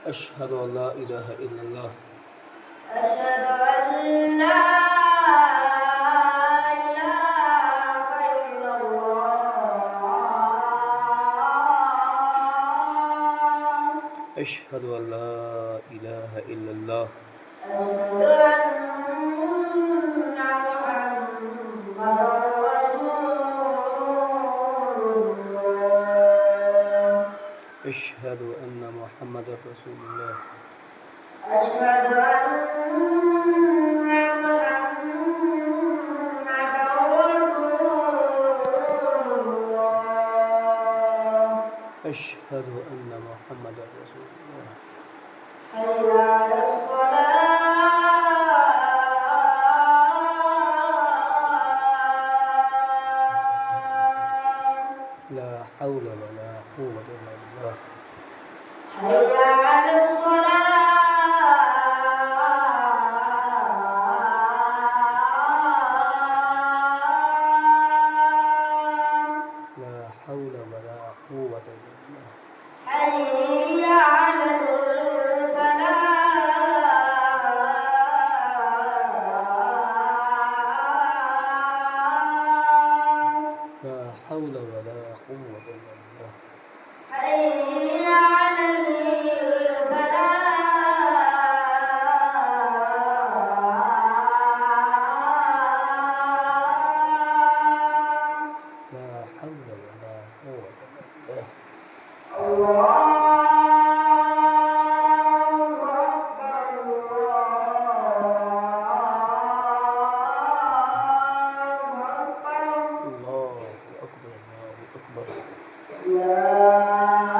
أشهد أن لا إله إلا الله أشهد أن لا إله إلا الله أشهد أن لا إله إلا الله أشهد أن محمدا رسول الله أشهد أن محمد رسول الله أشهد أن محمدا رسول الله أشهد أن محمد رسول الله حي على الصلاة لا حول ولا قوة إلا بالله حي على الصلاة لا حول ولا قوة إلا بالله حي على الفلاح لا حول ولا قوة إلا بالله حي على الفلاح لا حول ولا قوة إلا بالله الله أكبر الله أكبر الله أكبر الله أكبر لا